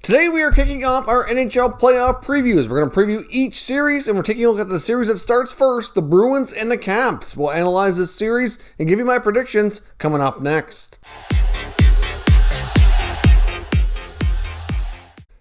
Today we are kicking off our NHL Playoff Previews. We're going to preview each series, and we're taking a look at the series that starts first, the Bruins and the Caps. We'll analyze this series and give you my predictions coming up next.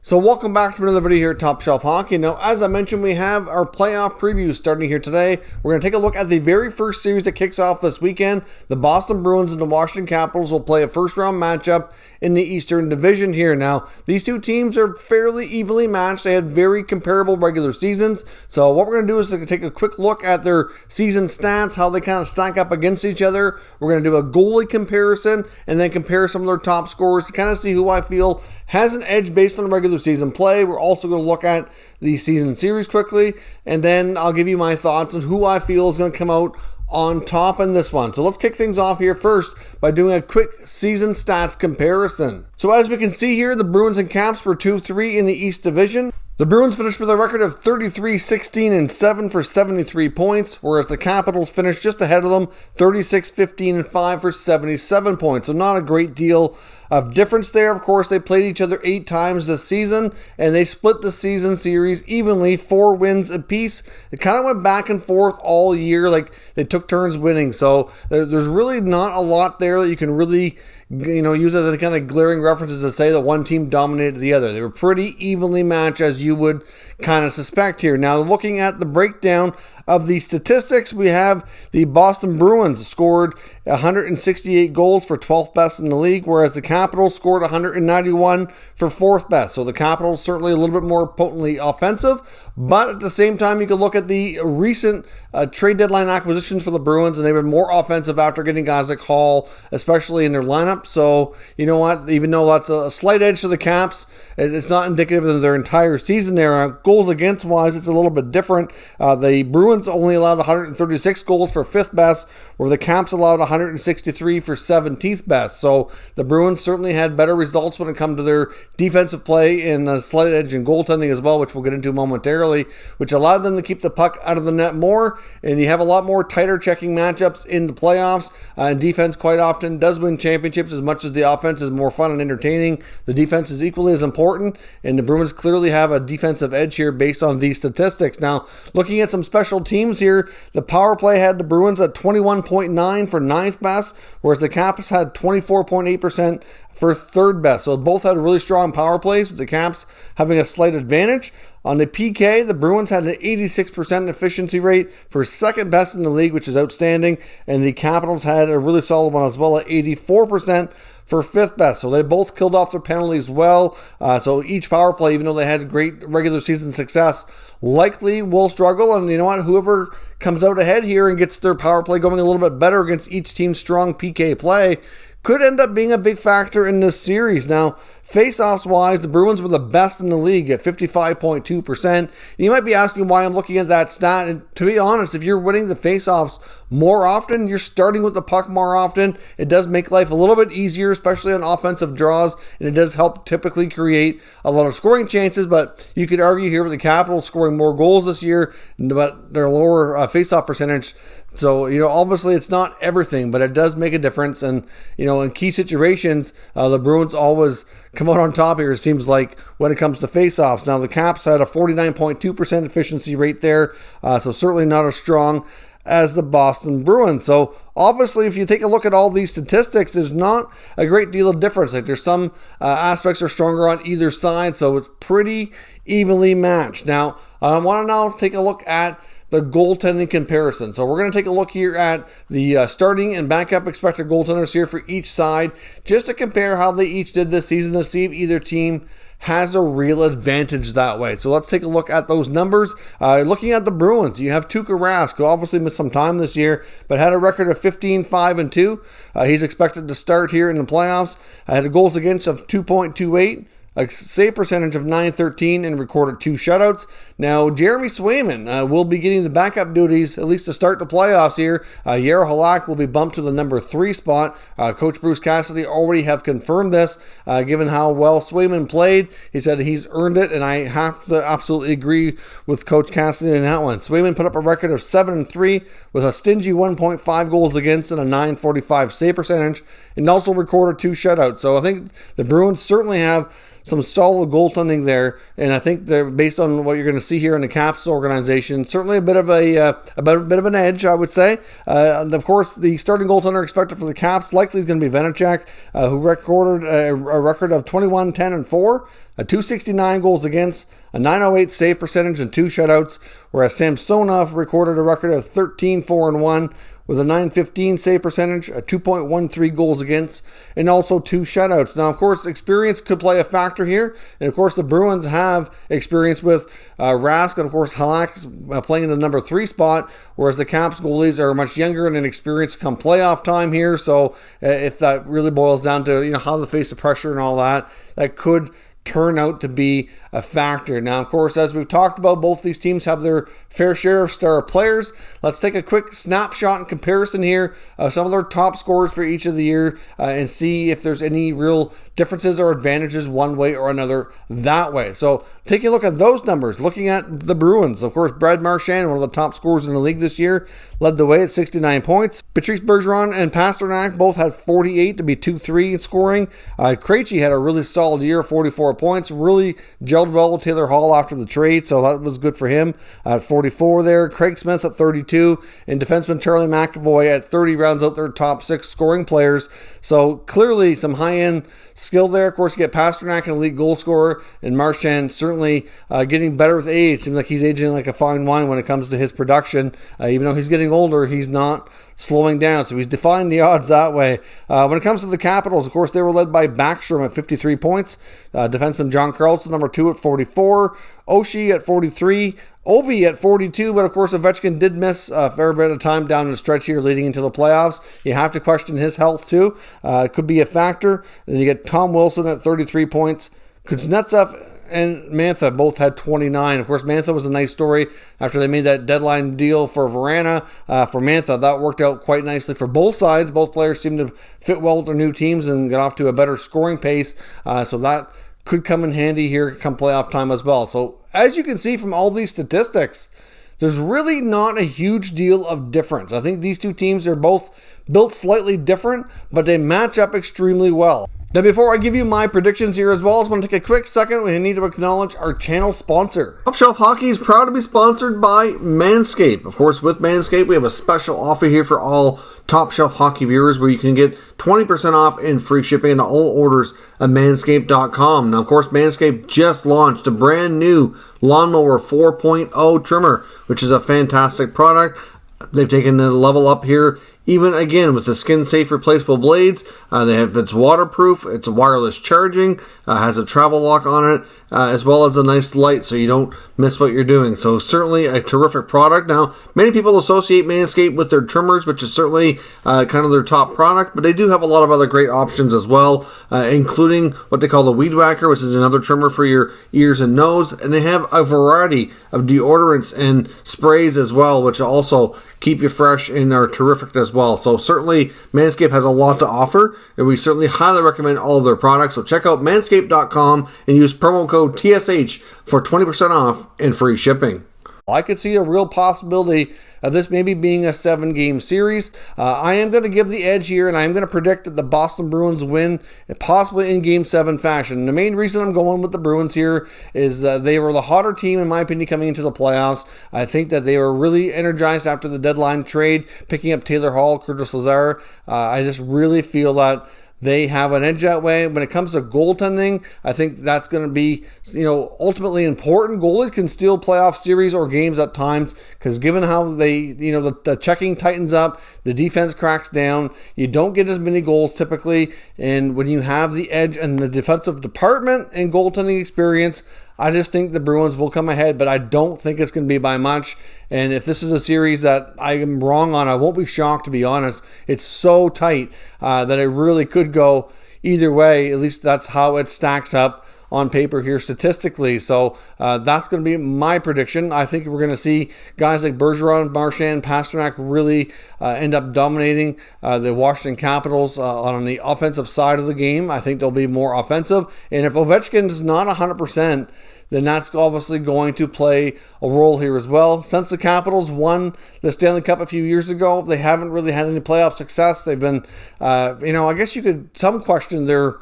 So welcome back to another video here at Top Shelf Hockey. Now, as I mentioned, we have our playoff previews starting here today. We're going to take a look at the very first series that kicks off this weekend. The Boston Bruins and the Washington Capitals will play a first-round matchup in the Eastern Division here. Now, these two teams are fairly evenly matched. They had very comparable regular seasons. So what we're going to do is take a quick look at their season stats, how they kind of stack up against each other. We're going to do a goalie comparison and then compare some of their top scorers to kind of see who I feel has an edge based on regular season play. We're also going to look at the season series quickly, and then I'll give you my thoughts on who I feel is going to come out on top in this one. So let's kick things off here first by doing a quick season stats comparison. So as we can see here, the Bruins and Caps were 2-3 in the East Division. The Bruins finished with a record of 33-16-7 for 73 points, whereas the Capitals finished just ahead of them, 36-15-5 for 77 points. So not a great deal of difference there. Of course, they played each other 8 times this season, and they split the season series evenly, 4 wins apiece. It kind of went back and forth all year, like they took turns winning. So there's really not a lot there that you can really use as a kind of glaring references to say that one team dominated the other. They were pretty evenly matched, as you would kind of suspect here. Now, looking at the breakdown of the statistics, we have the Boston Bruins scored 168 goals for 12th best in the league, whereas the Capitals scored 191 for 4th best. So the Capitals certainly a little bit more potently offensive, but at the same time, you can look at the recent trade deadline acquisitions for the Bruins, and they've been more offensive after getting guys like Hall, especially in their lineup. So, you know what? Even though that's a slight edge to the Caps, it's not indicative of their entire season there. Goals against wise, it's a little bit different. The Bruins only allowed 136 goals for 5th best, where the Caps allowed 163 for 17th best. So the Bruins certainly had better results when it comes to their defensive play and a slight edge in goaltending as well, which we'll get into momentarily, which allowed them to keep the puck out of the net more. And you have a lot more tighter checking matchups in the playoffs. And defense quite often does win championships as much as the offense is more fun and entertaining. The defense is equally as important, and the Bruins clearly have a defensive edge here based on these statistics. Now, looking at some special teams here, the power play had the Bruins at 21.9 for 9th best, whereas the Caps had 24.8% for 3rd best. So both had really strong power plays, with the Caps having a slight advantage. On the PK, the Bruins had an 86% efficiency rate for 2nd best in the league, which is outstanding, and the Capitals had a really solid one as well at 84% for 5th best. So they both killed off their penalties well. So each power play, even though they had great regular season success, likely will struggle. And you know what? Whoever comes out ahead here and gets their power play going a little bit better against each team's strong PK play could end up being a big factor in this series. Now, face-offs wise, the Bruins were the best in the league at 55.2%. You might be asking why I'm looking at that stat. And to be honest, if you're winning the face-offs more often, you're starting with the puck more often. It does make life a little bit easier, especially on offensive draws, and it does help typically create a lot of scoring chances. But you could argue here with the Capitals scoring more goals this year, but their lower face-off percentage. So, obviously it's not everything, but it does make a difference. And, in key situations, the Bruins always come out on top here, it seems like, when it comes to face-offs. Now, the Caps had a 49.2% efficiency rate there, so certainly not as strong as the Boston Bruins. So obviously, if you take a look at all these statistics, there's not a great deal of difference. Like, there's some aspects are stronger on either side, so it's pretty evenly matched. Now, I want to now take a look at the goaltending comparison. So we're going to take a look here at the starting and backup expected goaltenders here for each side, just to compare how they each did this season to see if either team has a real advantage that way. So let's take a look at those numbers. Looking at the Bruins, you have Tuukka Rask, who obviously missed some time this year, but had a record of 15-5-2. He's expected to start here in the playoffs. Had a goals against of 2.28. A save percentage of .913 and recorded 2 shutouts. Now, Jeremy Swayman will be getting the backup duties, at least to start the playoffs here. Jaro Halak will be bumped to the number 3 spot. Coach Bruce Cassidy already have confirmed this, given how well Swayman played. He said he's earned it, and I have to absolutely agree with Coach Cassidy in that one. Swayman put up a record of 7-3 with a stingy 1.5 goals against and a .945 save percentage, and also recorded 2 shutouts. So I think the Bruins certainly have some solid goaltending there, and I think they're based on what you're going to see here in the Caps organization, certainly a bit of an edge, I would say. And of course, the starting goaltender expected for the Caps likely is going to be Vanecek, who recorded a record of 21, 10, and 4. A 269 goals against, a 908 save percentage, and 2 shutouts, whereas Samsonov recorded a record of 13, 4, and 1 with a 915 save percentage, a 2.13 goals against, and also 2 shutouts. Now, of course, experience could play a factor here, and of course, the Bruins have experience with Rask and of course Halak playing in the number 3 spot, whereas the Caps goalies are much younger and inexperienced come playoff time here. So, if that really boils down to how they face the pressure and all that, that could turn out to be a factor. Now, of course, as we've talked about, both these teams have their fair share of star players. Let's take a quick snapshot and comparison here of some of their top scorers for each of the year and see if there's any real differences or advantages one way or another that way. So taking a look at those numbers, looking at the Bruins, of course, Brad Marchand, one of the top scorers in the league this year, led the way at 69 points. Patrice Bergeron and Pasternak both had 48 to be 2-3 in scoring. Krejci had a really solid year, 44 points, really gelled well with Taylor Hall after the trade, so that was good for him at 44 there. Craig Smith at 32, and defenseman Charlie McAvoy at 30 rounds out their top 6 scoring players. So clearly some high-end skill there. Of course, you get Pasternak, an elite goal scorer, and Marchand certainly getting better with age. Seems like he's aging like a fine wine when it comes to his production. Even though he's getting older, he's not slowing down, so he's defying the odds that way. When it comes to the Capitals, of course, they were led by Backstrom at 53 points, defenseman John Carlson, number 2 at 44, Oshie at 43, Ovi at 42, but of course Ovechkin did miss a fair bit of time down the stretch here leading into the playoffs. You have to question his health too. It could be a factor. And you get Tom Wilson at 33 points. Kuznetsov and Mantha both had 29. Of course, Mantha was a nice story after they made that deadline deal for Verana. For Mantha, that worked out quite nicely for both sides. Both players seemed to fit well with their new teams and get off to a better scoring pace. So that could come in handy here come playoff time as well. So as you can see from all these statistics, there's really not a huge deal of difference. I think these two teams are both built slightly different, but they match up extremely well. Now, before I give you my predictions here as well, I just want to take a quick second. We need to acknowledge our channel sponsor. Top Shelf Hockey is proud to be sponsored by Manscaped. Of course, with Manscaped, we have a special offer here for all Top Shelf Hockey viewers where you can get 20% off and free shipping on all orders at manscaped.com. Now, of course, Manscaped just launched a brand new Lawnmower 4.0 trimmer, which is a fantastic product. They've taken the level up here, even again with the skin-safe replaceable blades. It's waterproof, it's wireless charging, has a travel lock on it, as well as a nice light so you don't miss what you're doing. So certainly a terrific product. Now, many people associate Manscaped with their trimmers, which is certainly kind of their top product, but they do have a lot of other great options as well, including what they call the Weed Whacker, which is another trimmer for your ears and nose. And they have a variety of deodorants and sprays as well, which also keep you fresh and are terrific as well. So certainly Manscaped has a lot to offer, and we certainly highly recommend all of their products. So check out manscaped.com and use promo code TSH for 20% off and free shipping. I could see a real possibility of this maybe being a 7-game series. I am going to give the edge here, and I am going to predict that the Boston Bruins win, possibly in Game 7 fashion. The main reason I'm going with the Bruins here is they were the hotter team, in my opinion, coming into the playoffs. I think that they were really energized after the deadline trade, picking up Taylor Hall, Curtis Lazar. I just really feel that they have an edge that way. When it comes to goaltending, I think that's going to be, ultimately important. Goalies can steal playoff series or games at times because given how they, the checking tightens up, the defense cracks down, you don't get as many goals typically. And when you have the edge and the defensive department and goaltending experience, I just think the Bruins will come ahead, but I don't think it's going to be by much. And if this is a series that I am wrong on, I won't be shocked, to be honest. It's so tight that it really could go either way. At least that's how it stacks up on paper here statistically. So that's going to be my prediction. I think we're going to see guys like Bergeron, Marchand, Pasternak really end up dominating the Washington Capitals on the offensive side of the game. I think they'll be more offensive. And if Ovechkin's not 100%, then that's obviously going to play a role here as well. Since the Capitals won the Stanley Cup a few years ago, they haven't really had any playoff success. They've been, I guess you could some question their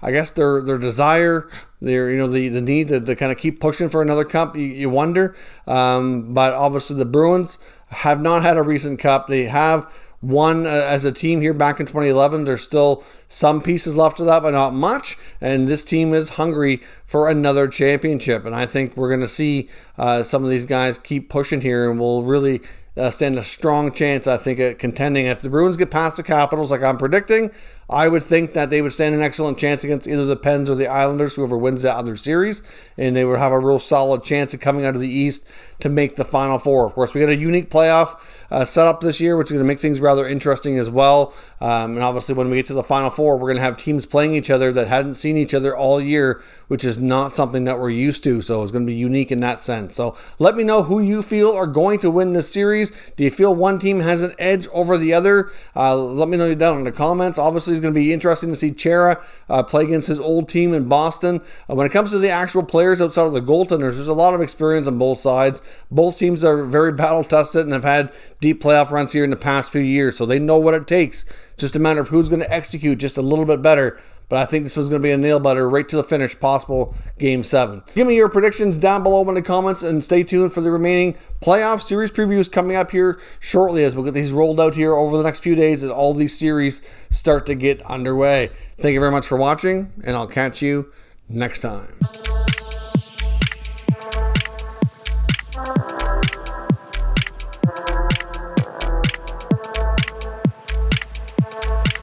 I guess their desire, the need to kind of keep pushing for another cup, you wonder. But obviously the Bruins have not had a recent cup. They have won as a team here back in 2011. There's still some pieces left of that, but not much. And this team is hungry for another championship. And I think we're going to see some of these guys keep pushing here, and we'll really stand a strong chance, I think, at contending. If the Bruins get past the Capitals like I'm predicting, I would think that they would stand an excellent chance against either the Pens or the Islanders, whoever wins that other series, and they would have a real solid chance of coming out of the East to make the Final Four. Of course, we got a unique playoff setup this year, which is going to make things rather interesting as well. And obviously, when we get to the Final Four, we're going to have teams playing each other that hadn't seen each other all year, which is not something that we're used to. So it's going to be unique in that sense. So let me know who you feel are going to win this series. Do you feel one team has an edge over the other? Let me know down in the comments. Obviously, it's going to be interesting to see Chara play against his old team in Boston. When it comes to the actual players outside of the goaltenders, there's a lot of experience on both sides. Both teams are very battle-tested and have had deep playoff runs here in the past few years, so they know what it takes. Just a matter of who's going to execute just a little bit better. But I think this was going to be a nail-biter right to the finish, possible Game 7. Give me your predictions down below in the comments, and stay tuned for the remaining playoff series previews coming up here shortly as we'll get these rolled out here over the next few days as all these series start to get underway. Thank you very much for watching, and I'll catch you next time.